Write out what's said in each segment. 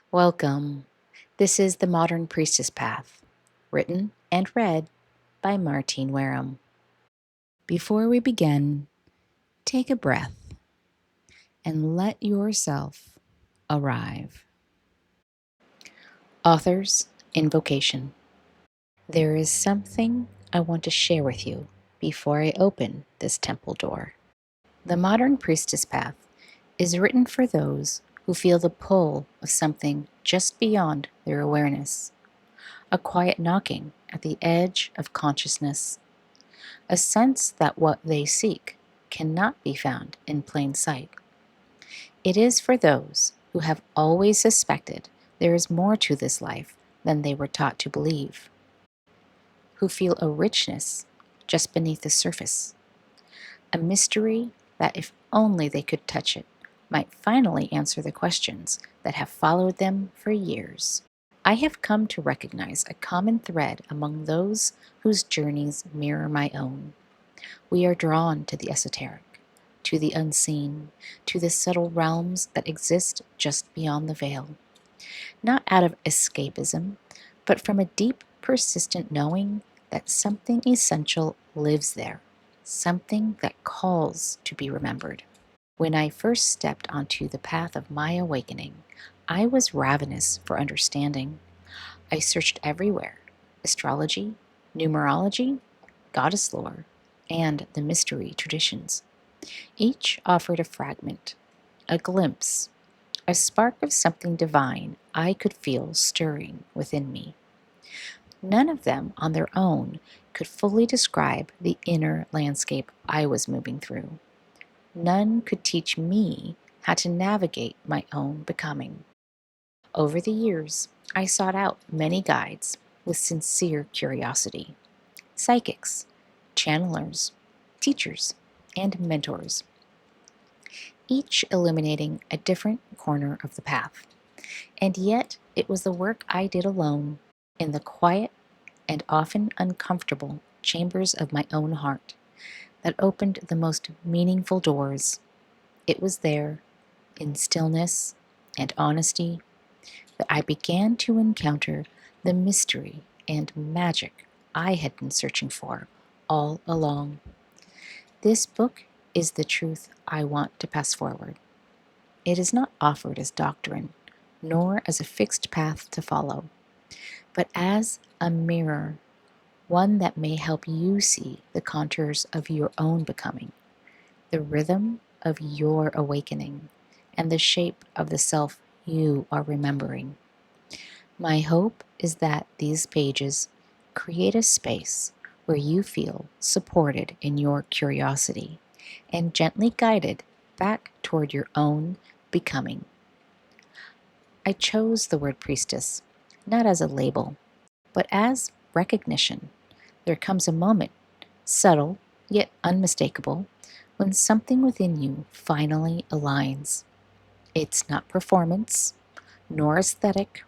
Welcome. This is the Modern Priestess Path, written and read by Martine Wareham. Before we begin, take a breath and let yourself arrive. Author's Invocation. There is something I want to share with you before I open this temple door. The Modern Priestess Path is written for those who feel the pull of something just beyond their awareness. A quiet knocking at the edge of consciousness, a sense that what they seek cannot be found in plain sight. It is for those who have always suspected there is more to this life than they were taught to believe, who feel a richness just beneath the surface, a mystery that if only they could touch it, might finally answer the questions that have followed them for years. I have come to recognize a common thread among those whose journeys mirror my own. We are drawn to the esoteric, to the unseen, to the subtle realms that exist just beyond the veil. Not out of escapism, but from a deep, persistent knowing that something essential lives there, something that calls to be remembered. When I first stepped onto the path of my awakening, I was ravenous for understanding. I searched everywhere: astrology, numerology, goddess lore, and the mystery traditions. Each offered a fragment, a glimpse, a spark of something divine I could feel stirring within me. None of them on their own could fully describe the inner landscape I was moving through. None could teach me how to navigate my own becoming. Over the years, I sought out many guides with sincere curiosity: psychics, channelers, teachers, and mentors, each illuminating a different corner of the path. And yet, it was the work I did alone, in the quiet and often uncomfortable chambers of my own heart, that opened the most meaningful doors. It was there, in stillness and honesty, that I began to encounter the mystery and magic I had been searching for all along. This book is the truth I want to pass forward. It is not offered as doctrine, nor as a fixed path to follow, but as a mirror, one that may help you see the contours of your own becoming, the rhythm of your awakening, and the shape of the self you are remembering. My hope is that these pages create a space where you feel supported in your curiosity and gently guided back toward your own becoming. I chose the word priestess not as a label, but as recognition. There comes a moment, subtle yet unmistakable, when something within you finally aligns. It's not performance, nor aesthetic,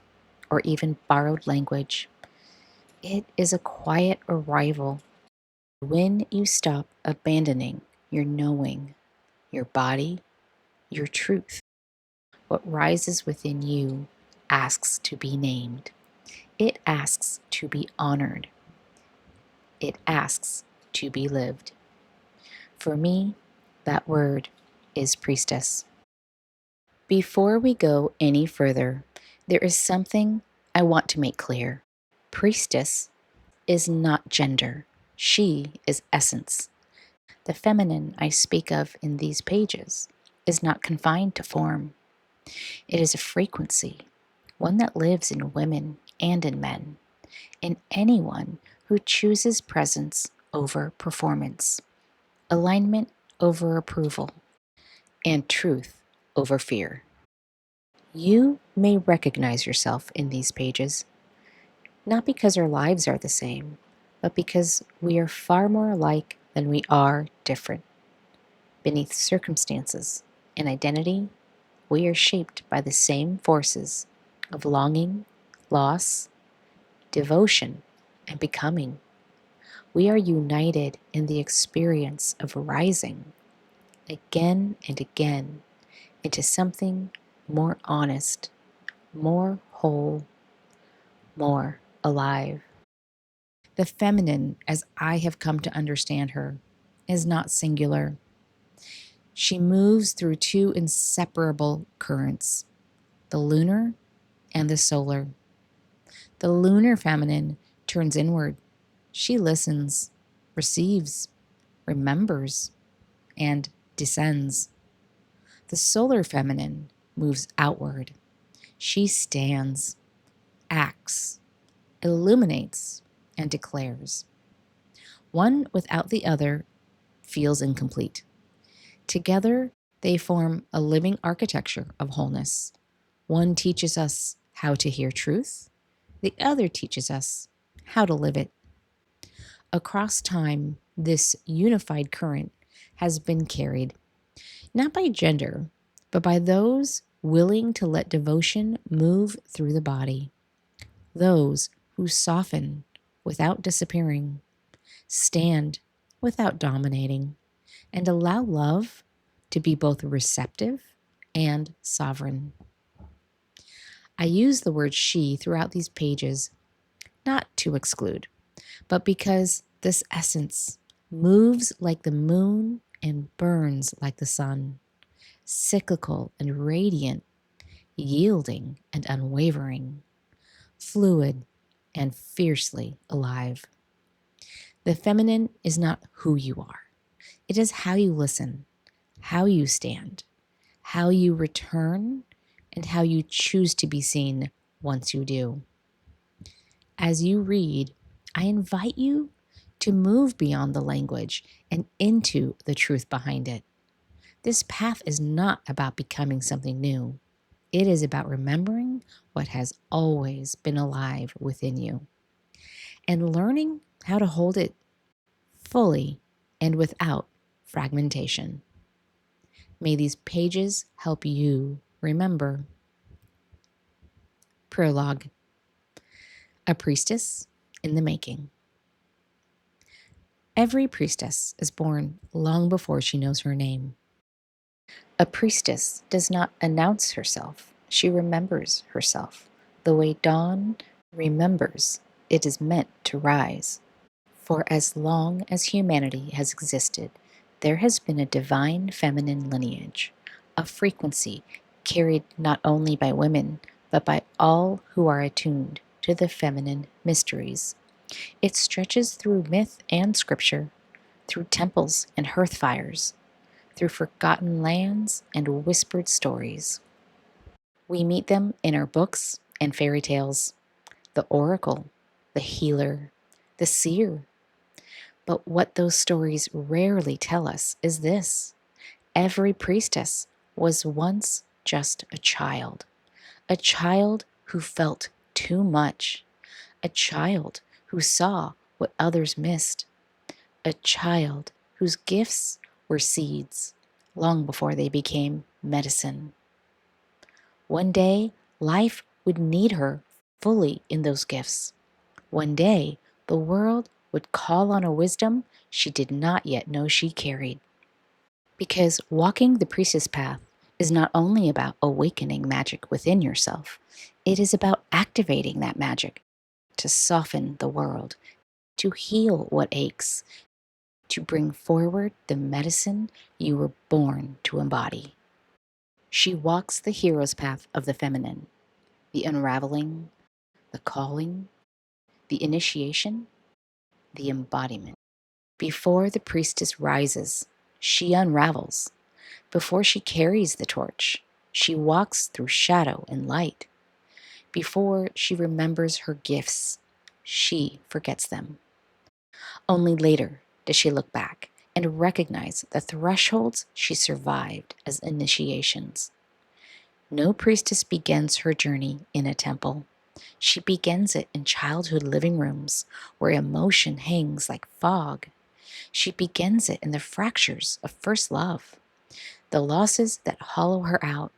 or even borrowed language. It is a quiet arrival when you stop abandoning your knowing, your body, your truth. What rises within you asks to be named. It asks to be honored. It asks to be lived. For me, that word is priestess. Before we go any further, there is something I want to make clear. Priestess is not gender. She is essence. The feminine I speak of in these pages is not confined to form. It is a frequency, one that lives in women and in men, in anyone who chooses presence over performance, alignment over approval, and truth over fear. You may recognize yourself in these pages, not because our lives are the same, but because we are far more alike than we are different. Beneath circumstances and identity, we are shaped by the same forces of longing, loss, devotion, and becoming. We are united in the experience of rising again and again into something more honest, more whole, more alive. The feminine, as I have come to understand her, is not singular. She moves through two inseparable currents, the lunar and the solar. The lunar feminine turns inward. She listens, receives, remembers, and descends. The solar feminine moves outward. She stands, acts, illuminates, and declares. One without the other feels incomplete. Together, they form a living architecture of wholeness. One teaches us how to hear truth, the other teaches us how to live it. Across time, this unified current has been carried, not by gender, but by those willing to let devotion move through the body, those who soften without disappearing, stand without dominating, and allow love to be both receptive and sovereign. I use the word she throughout these pages, not to exclude, but because this essence moves like the moon and burns like the sun, cyclical and radiant, yielding and unwavering, fluid and fiercely alive. The feminine is not who you are. It is how you listen, how you stand, how you return, and how you choose to be seen once you do. As you read, I invite you to move beyond the language and into the truth behind it. This path is not about becoming something new. It is about remembering what has always been alive within you and learning how to hold it fully and without fragmentation. May these pages help you remember. Prologue. A priestess in the making. Every priestess is born long before she knows her name. A priestess does not announce herself, she remembers herself, the way dawn remembers it is meant to rise. For as long as humanity has existed, there has been a divine feminine lineage, a frequency carried not only by women, but by all who are attuned to the feminine mysteries. It stretches through myth and scripture, through temples and hearth fires, through forgotten lands and whispered stories. We meet them in our books and fairy tales, the oracle, the healer, the seer. But what those stories rarely tell us is this: every priestess was once just a child who felt too much, a child who saw what others missed, a child whose gifts were seeds long before they became medicine. One day, life would need her fully in those gifts. One day, the world would call on a wisdom she did not yet know she carried. Because walking the priestess path is not only about awakening magic within yourself, it is about activating that magic to soften the world, to heal what aches, to bring forward the medicine you were born to embody. She walks the hero's path of the feminine, the unraveling, the calling, the initiation, the embodiment. Before the priestess rises, she unravels. Before she carries the torch, she walks through shadow and light. Before she remembers her gifts, she forgets them. Only later does she look back and recognize the thresholds she survived as initiations. No priestess begins her journey in a temple. She begins it in childhood living rooms where emotion hangs like fog. She begins it in the fractures of first love, the losses that hollow her out,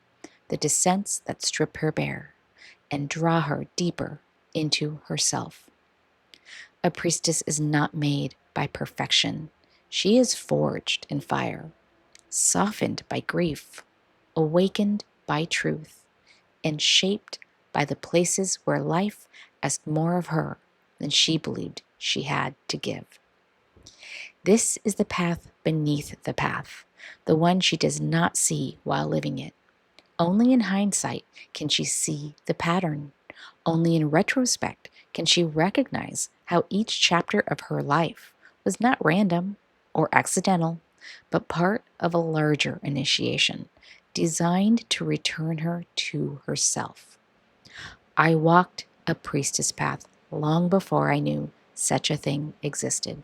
the descents that strip her bare and draw her deeper into herself. A priestess is not made by perfection. She is forged in fire, softened by grief, awakened by truth, and shaped by the places where life asked more of her than she believed she had to give. This is the path beneath the path, the one she does not see while living it. Only in hindsight can she see the pattern. Only in retrospect can she recognize how each chapter of her life was not random or accidental, but part of a larger initiation designed to return her to herself. I walked a priestess path long before I knew such a thing existed.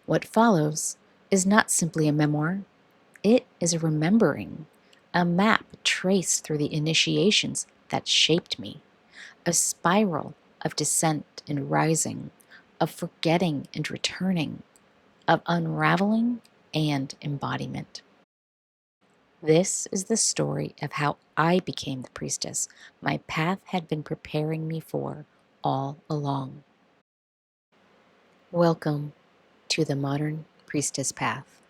What follows is not simply a memoir, it is a remembering, a map traced through the initiations that shaped me, a spiral of descent and rising, of forgetting and returning, of unraveling and embodiment. This is the story of how I became the priestess my path had been preparing me for all along. Welcome to the Modern Priestess Path.